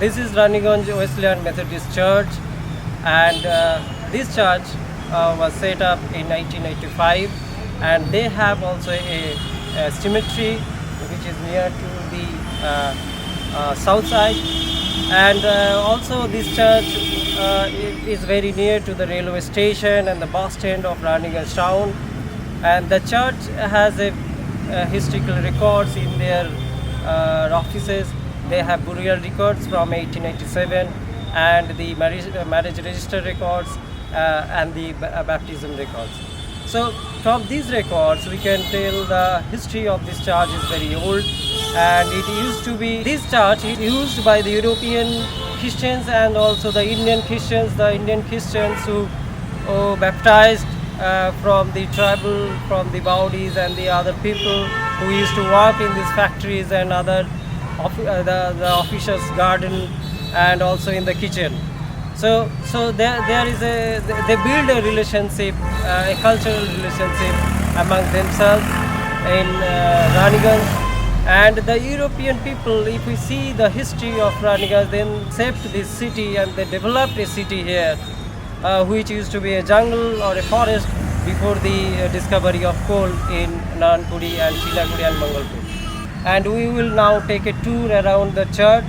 This is Raniganj Wesleyan Methodist Church, and this church was set up in 1985, and they have also a cemetery which is near to the south side, and also this church is very near to the railway station and the bus stand of Raniganj town, and the church has a historical records in their offices. They have burial records from 1887 and the marriage register records and the baptism records. So from these records we can tell the history of this church is very old, and it used to be, this church is used by the European Christians and also the Indian Christians who baptized from the tribal, from the Baudis and the other people who used to work in these factories and other the officials' garden and also in the kitchen. So there is they build a relationship, a cultural relationship among themselves in Raniganj. And the European people, if we see the history of Raniganj, then shaped this city and they developed a city here, which used to be a jungle or a forest before the discovery of coal in Nanpuri and Chilaguri and Mangalpur. And we will now take a tour around the church.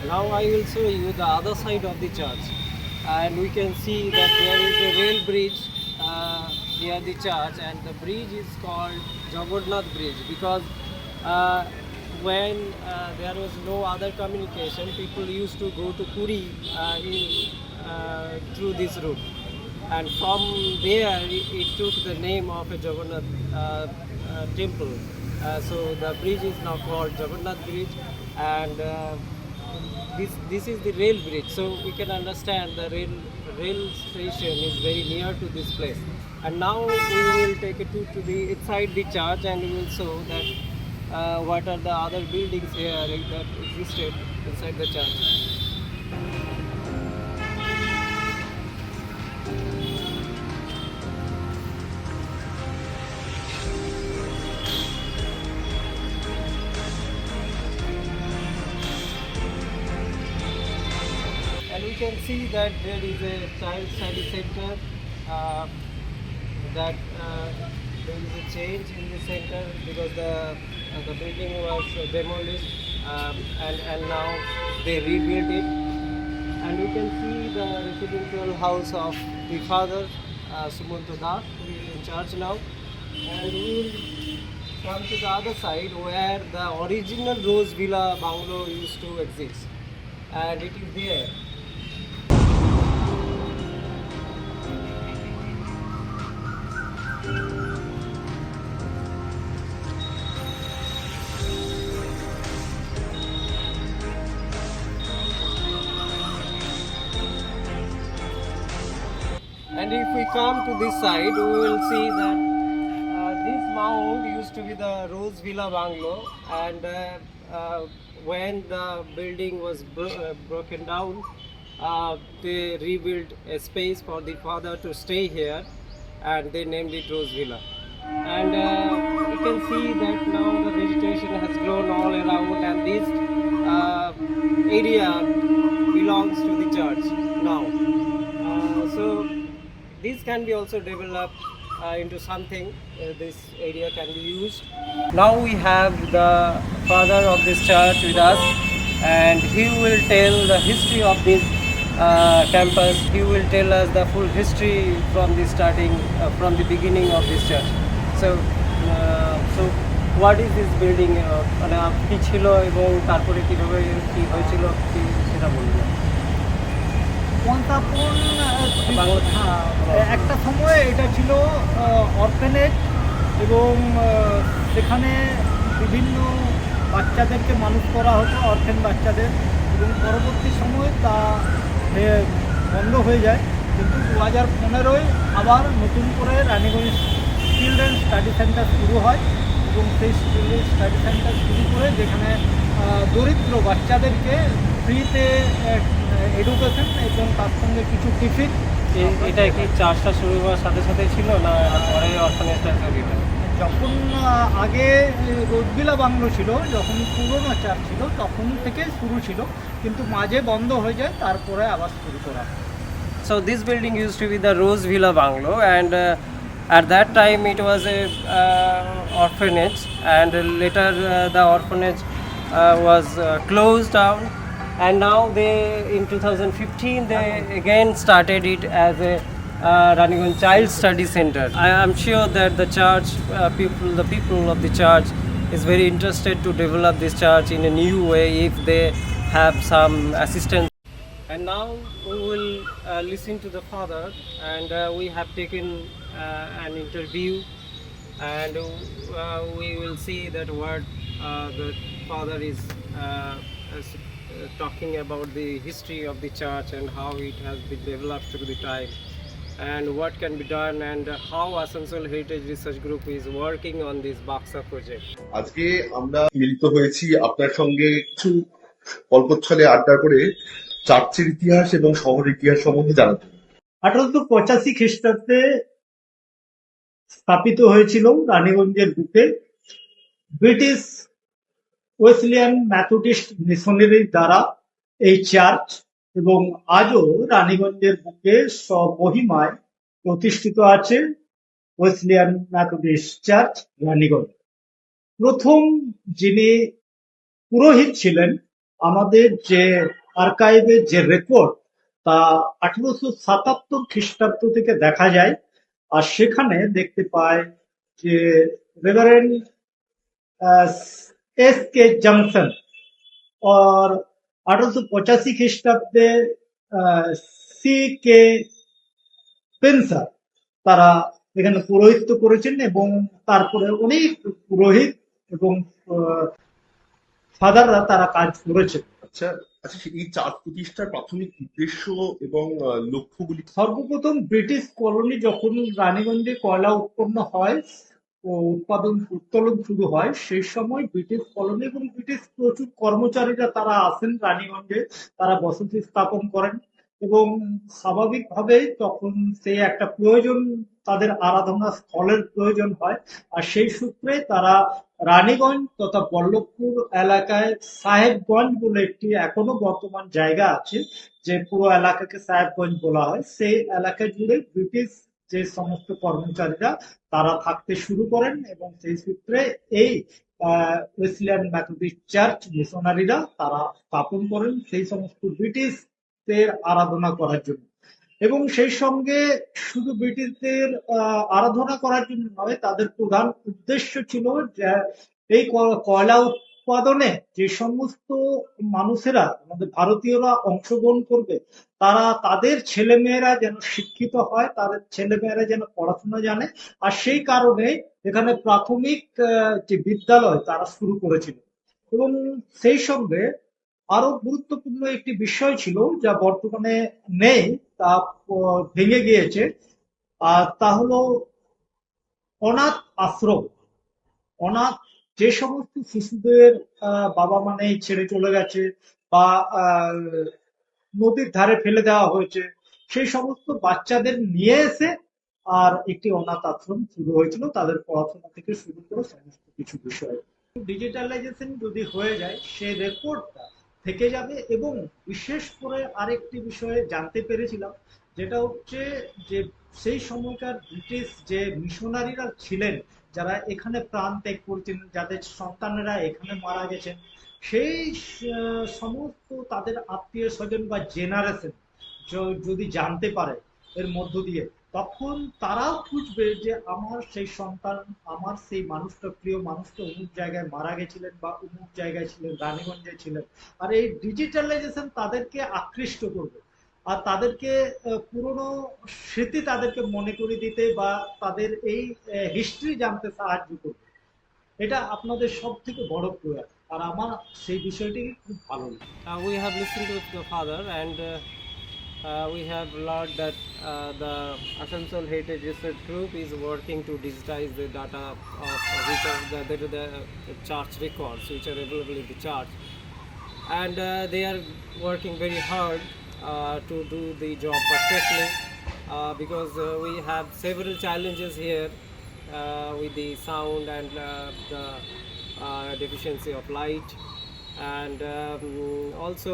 Now I will show you the other side of the church, and we can see that there is a rail bridge near the church, and the bridge is called Jagannath Bridge because when there was no other communication, people used to go to Puri through this route, and from there it took the name of a Jagannath temple. So the bridge is now called Jagannath Bridge, and this is the rail bridge. So we can understand the rail station is very near to this place. And now we will take a tour to the inside the church, and we will show that what are the other buildings here that existed inside the church. And we can see that there is a child study center, that there is a change in the center because the building was demolished, and now they rebuilt it. And we can see the residential house of the father, Sumanto Das, who is in charge now. And we will come to the other side where the original Rose Villa bungalow used to exist, and it is there. And if we come to this side, we will see that this mound used to be the Rose Villa bungalow, and when the building was broken down, they rebuilt a space for the father to stay here, and they named it Rose Villa. And you can see that now the vegetation has grown all around, and this area belongs to the church now. So this can be also developed into something, this area can be used. Now we have the father of this church with us, and he will tell the history of this campus. He will tell us the full history from the starting, from the beginning of this church. So what is this building? মানে কি ছিল এবং তারপরে কিভাবে কি হয়েছিল কি সেটা বলবেন। একটা সময় এটা ছিল অরফেনেজ এবং সেখানে বিভিন্ন বাচ্চাদেরকে মানুষ করা হতো, অরফেন বাচ্চাদের, এবং পরবর্তী সময় তা বন্ধ হয়ে যায়। কিন্তু 2015-য় আবার নতুন করে রানীগঞ্জ চিলড্রেন স্টাডি সেন্টার শুরু হয় এবং সেই চিলড্রেন স্টাডি সেন্টার শুরু করে যেখানে দরিদ্র বাচ্চাদেরকে ফ্রিতে এডুকেশন এবং তার সঙ্গে কিছু টিফিন। এটা কি চার্জটা শুরু হওয়ার সাথে সাথে ছিল না পরে অর্ফানেজটা তৈরি হয়? যখন আগে রোজবিলা বাংলো ছিল, যখন পুরনো চার্চ ছিল তখন থেকে শুরু ছিল, কিন্তু মাঝে বন্ধ হয়ে যায়, তারপরে আবার শুরু করা। So this building used to be the Rose Villa Bungalow, and at that time it was a orphanage, and later the orphanage was closed down, and now they in 2015 they again started it as a Raniganj Child Study Center. I am sure that the church the people of the church is very interested to develop this church in a new way if they have some assistance. And now we will listen to the father, and we have taken an interview, and we will see that what the father is talking about the history of the church and how it has been developed through the time, and what can be done, and how Asansol Heritage Research Group is working on this BACSA project. আজকে আমরা মিলিত হয়েছি আপনার সঙ্গে কিছু অল্পচ্ছলে আড্ডা করে চার্চের ইতিহাস এবং শহরের ইতিহাস সম্বন্ধে জানাতে। 1885 খ্রিস্টাব্দে স্থাপিত হয়েছিল রানীগঞ্জের বুকে ব্রিটিশ ওয়েসলিয়ান মেথডিস্ট মিশনারির দ্বারা এই চার্চ, এবং আজও রানীগঞ্জের বুকে স্বমহিমায় প্রতিষ্ঠিত আছে ওয়েসলিয়ান মেথডিস্ট চার্চ রানীগঞ্জ। প্রথম যিনি পুরোহিত ছিলেন, আমাদের যে আর্কাইভের যে রেকর্ড, তা 1877 খ্রিস্টাব্দ থেকে দেখা যায়, আর সেখানে দেখতে পায় যে রেভারেন্ড এস.কে. জনসন और 1885 খ্রিস্টাব্দে সি.কে. পেন্সার তারা এখানে পুরোহিত্য করেছেন, এবং তারপরে অনেক পুরোহিত এবং ফাদাররা তারা কাজ করেছেন। আচ্ছা, এই চার্চ প্রতিষ্ঠার প্রাথমিক উদ্দেশ্য এবং লক্ষ্যগুলি। সর্বপ্রথম ব্রিটিশ কলোনি যখন রানীগঞ্জে কয়লা উৎপন্ন হয় ও উত্তোলন শুরু হয়, সেই সময় ব্রিটিশ কলোনি এবং ব্রিটিশ প্রচুর কর্মচারীরা তারা আসেন রানীগঞ্জে, তারা বসতি স্থাপন করেন, এবং স্বাভাবিকভাবে তখন সে একটা প্রয়োজন, তাদের আরাধনা স্থলের প্রয়োজন হয়, আর সেই সূত্রে তারা রানীগঞ্জ তথা বল্লভপুর এলাকায় সাহেবগঞ্জ বলে একটি এখনো বর্তমান জায়গা আছে, যে পুরো এলাকাকে সাহেবগঞ্জ বলা হয়, সেই এলাকা জুড়ে ব্রিটিশ যে সমস্ত কর্মচারীরা তারা থাকতে শুরু করেন, এবং সেই সূত্রে এই ওয়েসলিয়ান মেথডিস্ট চার্চ মিশনারিরা তারা স্থাপন করেন সেই সমস্ত ব্রিটিশদের আরাধনা করার জন্য। এবং সেই সঙ্গে শুধু ব্রিটিশদের আরাধনা করার জন্য নয়, তাদের প্রধান উদ্দেশ্য ছিল যে এই কয়লা উৎপাদনে যে সমস্ত মানুষেরা, আমাদের ভারতীয়রা অংশগ্রহণ করবে, তারা তাদের ছেলেমেয়েরা যেন শিক্ষিত হয়, তাদের ছেলেমেয়েরা যেন পড়াশোনা জানে, আর সেই কারণে এখানে প্রাথমিক যে বিদ্যালয় তারা শুরু করেছিল। এবং সেই সঙ্গে আরো গুরুত্বপূর্ণ একটি বিষয় ছিল যা বর্তমানে নেই, তা ভেঙে গিয়েছে, আর তা হলো অনাথ আশ্রম। অনাথ যে সমস্ত শিশুদের বাবা মা নেই, ছেড়ে চলে গেছে, বা নদীর ধারে ফেলে দেওয়া হয়েছে, সেই সমস্ত বাচ্চাদের নিয়ে এসে আর একটি অনাথ আশ্রম শুরু হয়েছিল, তাদের পড়াশোনা থেকে শুরু করে সমস্ত কিছু বিষয়। ডিজিটালাইজেশন যদি হয়ে যায়, সেই রেকর্ডটা থেকে যাবে। এবং বিশেষ করে আরেকটি বিষয়ে জানতে পেরেছিলাম যেটা হচ্ছে যে সেই সময়কার ব্রিটিশ যে মিশনারিরা ছিলেন, যারা এখানে প্রাণ ত্যাগ করেছেন, যাদের সন্তানেরা এখানে মারা গেছেন, সেই সমস্ত তাদের আত্মীয় স্বজন বা জেনারেশন যদি জানতে পারে এর মধ্য দিয়ে, তখন তারাও খুঁজবে যে আমার সেই সন্তান, আমার সেই মানুষটা, প্রিয় মানুষটা অমুক জায়গায় মারা গেছিলেন বা অমুক জায়গায় ছিলেন, রানীগঞ্জে ছিলেন। আর এই ডিজিটালাইজেশন তাদেরকে আকৃষ্ট করবে আর তাদেরকে পুরনো স্মৃতি তাদেরকে মনে করে দিতে বা তাদের এই হিস্ট্রি জানতে সাহায্য করবে। এটা আপনাদের সব থেকে বড় প্রয়াস, আর আমার সেই বিষয়টি খুব ভালো লাগে। We have listened to the father, and we have learned that the Asansol Heritage Research Group is working to digitize the data of which are the church records which are available in the church, and they are working very hard to do the job perfectly, because we have several challenges here with the sound and the deficiency of light, and also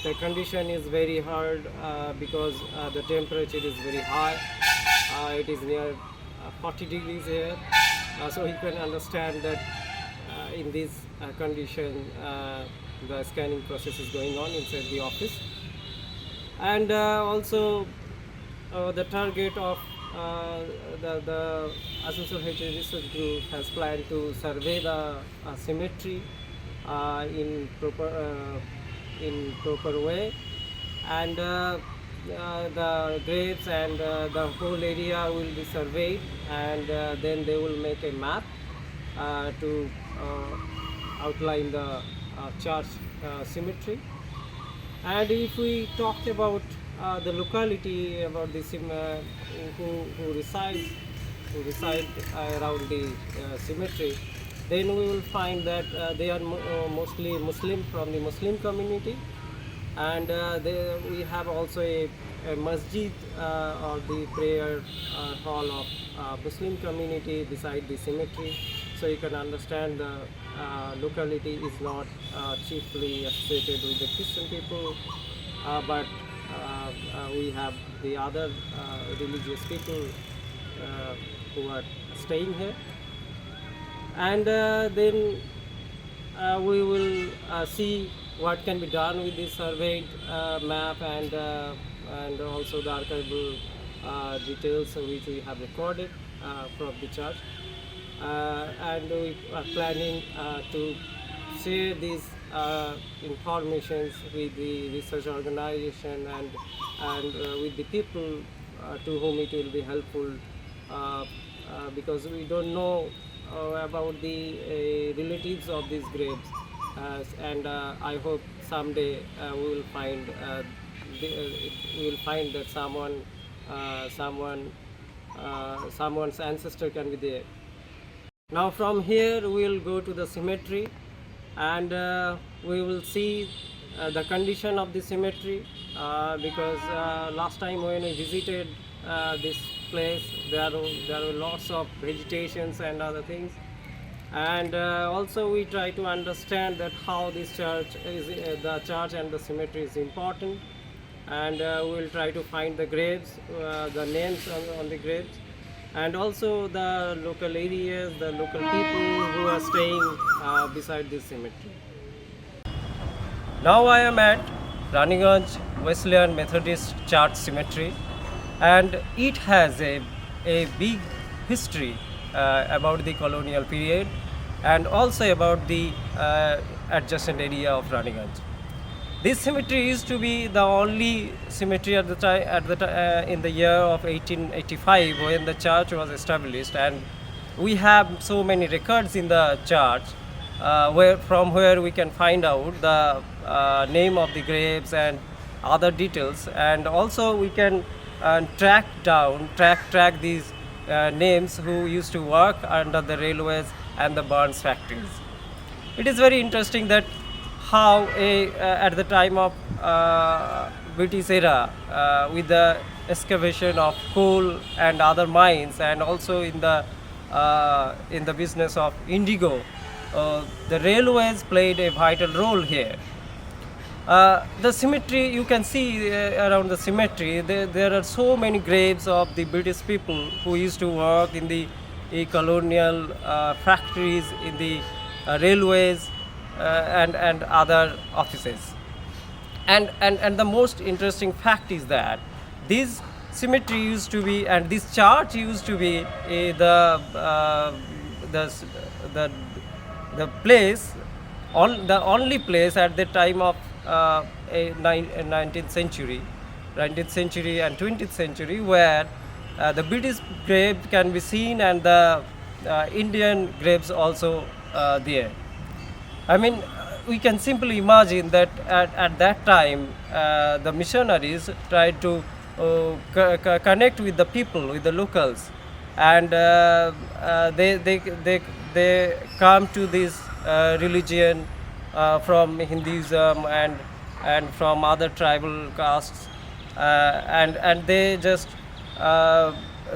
the condition is very hard because the temperature is very high. It is near 40 degrees here, so you can understand that in this condition the scanning process is going on inside the office. And also the target of the Asansol Heritage Research Group has planned to survey the cemetery in proper way, and the graves and the whole area will be surveyed, and then they will make a map to outline the church cemetery. And if we talk about the locality, about the who reside around the cemetery, then we will find that they are mostly Muslim, from the Muslim community, and we have also a masjid or the prayer hall of Muslim community beside the cemetery. So you can understand the locality is not chiefly associated with the Christian people, but we have the other religious people who are staying here. And then we will see what can be done with this surveyed map, and also the archival details which we have recorded from the church, and we are planning to share these informations with the research organization and with the people to whom it will be helpful, because we don't know about the relatives of these graves, and I hope someday we will find that someone's ancestor can be there. Now from here we will go to the cemetery, and we will see the condition of the cemetery, because last time when we visited this place, there were lots of vegetations and other things, and also we try to understand that how this church is, the church and the cemetery is important, and we will try to find the graves, the names on the graves, and also the local areas, the local people who are staying beside this cemetery. Now I am at Raniganj Wesleyan Methodist Church Cemetery, and it has a big history about the colonial period, and also about the adjacent area of Raniganj. This cemetery used to be the only cemetery at the time, in the year of 1885 when the church was established, and we have so many records in the church from where we can find out the name of the graves and other details, and also we can track these names who used to work under the railways and the Burns factories. It is very interesting that how at the time of British era, with the excavation of coal and other mines, and also in the business of indigo, the railways played a vital role here. The cemetery, you can see around the cemetery, there are so many graves of the British people who used to work in the colonial factories, in the railways, and other offices. And the most interesting fact is that this cemetery used to be, and this church used to be the the place, the only place at the time of 19th century and 20th century where the British grave can be seen and the Indian graves also there. I mean, we can simply imagine that at that time the missionaries tried to connect with the people, with the locals, and they come to this religion from Hinduism and from other tribal castes, and they just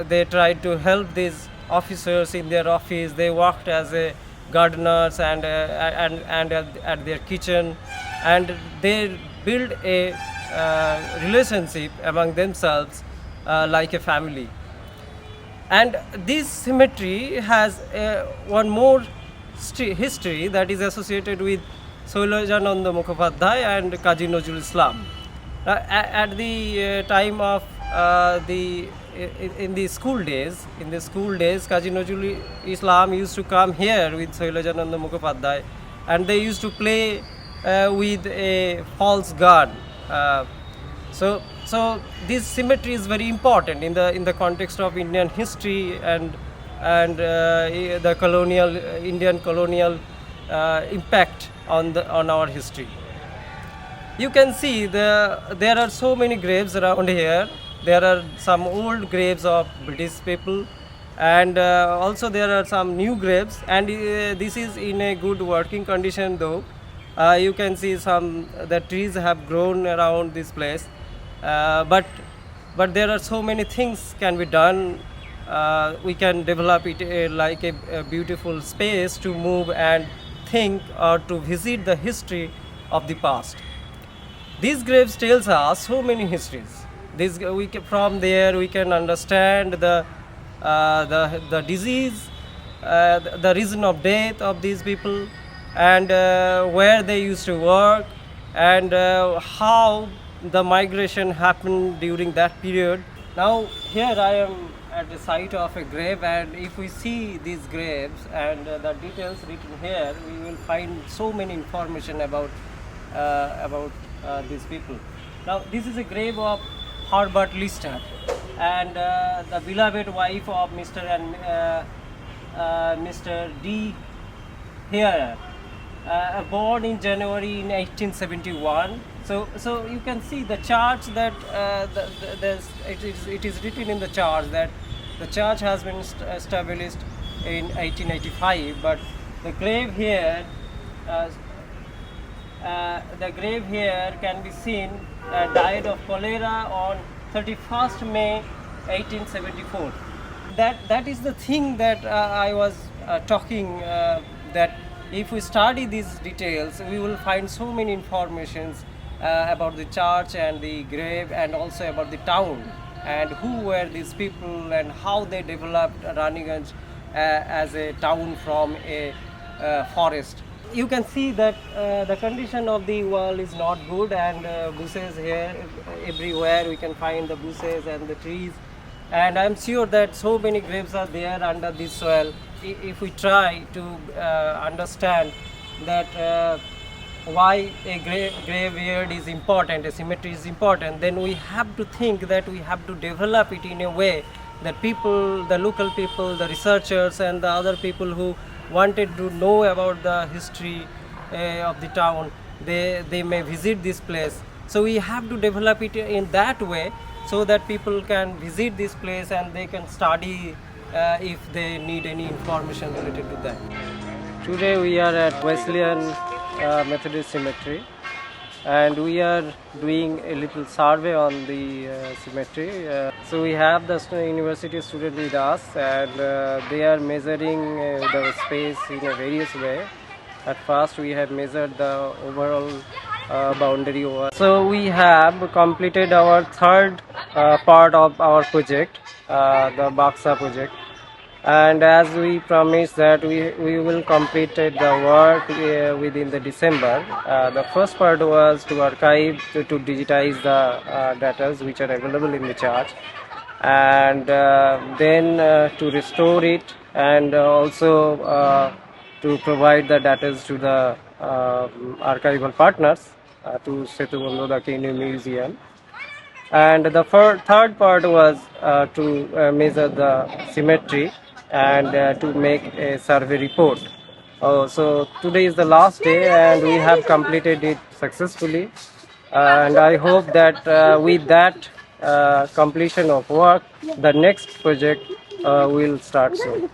they tried to help these officers in their office. They worked as a gardeners and at their kitchen, and they build a relationship among themselves like a family. And this cemetery has one more history that is associated with Shailajananda Mukhopadhyay and Kazi Nazrul Islam. At the time of in the school days, Kazi Nazrul Islam used to come here with Shailajananda Mukhopadhyay, and they used to play with a false god. So this cemetery is very important in the context of Indian history and the colonial Indian colonial impact on our history. You can see there are so many graves around here. There are some old graves of British people, and also there are some new graves, and this is in a good working condition though. You can see the trees have grown around this place, but there are so many things can be done. We can develop it like a beautiful space to move and think or to visit the history of the past. These graves tells us so many histories. From there we can understand the disease, the reason of death of these people, and where they used to work, and how the migration happened during that period. Now here I am at the site of a grave, and if we see these graves and the details written here, we will find so many information about these people. Now this is a grave of Herbert Lister, and the beloved wife of Mr. and Mr. D. Here, born in January in 1871. So you can see the church that it is written in the church that the church has been established in 1885, but the grave here. The grave here can be seen died of cholera on 31st May 1874. That is the thing that I was talking, that if we study these details, we will find so many informations about the church and the grave, and also about the town and who were these people and how they developed Raniganj as a town from a forest. You can see that the condition of the wall is not good, and bushes here everywhere. We can find the bushes and the trees, and I'm sure that so many graves are there under this soil. If we try to understand that why a graveyard is important, a cemetery is important, then we have to think that we have to develop it in a way that people, the local people, the researchers, and the other people who wanted to know about the history of the town, they may visit this place. So we have to develop it in that way so that people can visit this place and they can study if they need any information related to that. Today we are at Wesleyan Methodist Cemetery, and we are doing a little survey on the cemetery. So we have the university student with us, and they are measuring the space in a various way. At first we have measured the overall boundary wall. So we have completed our third part of our project, the BACSA project. And as we promised that we will complete the work within the December. The first part was to archive, to digitize the data which are available in the church, and then to restore it, and also to provide the data to the archival partners, to Setubandhu, the Kenu Museum. And the third part was to measure the symmetry and to make a survey report. So today is the last day and we have completed it successfully. And I hope that with that completion of work, the next project will start soon.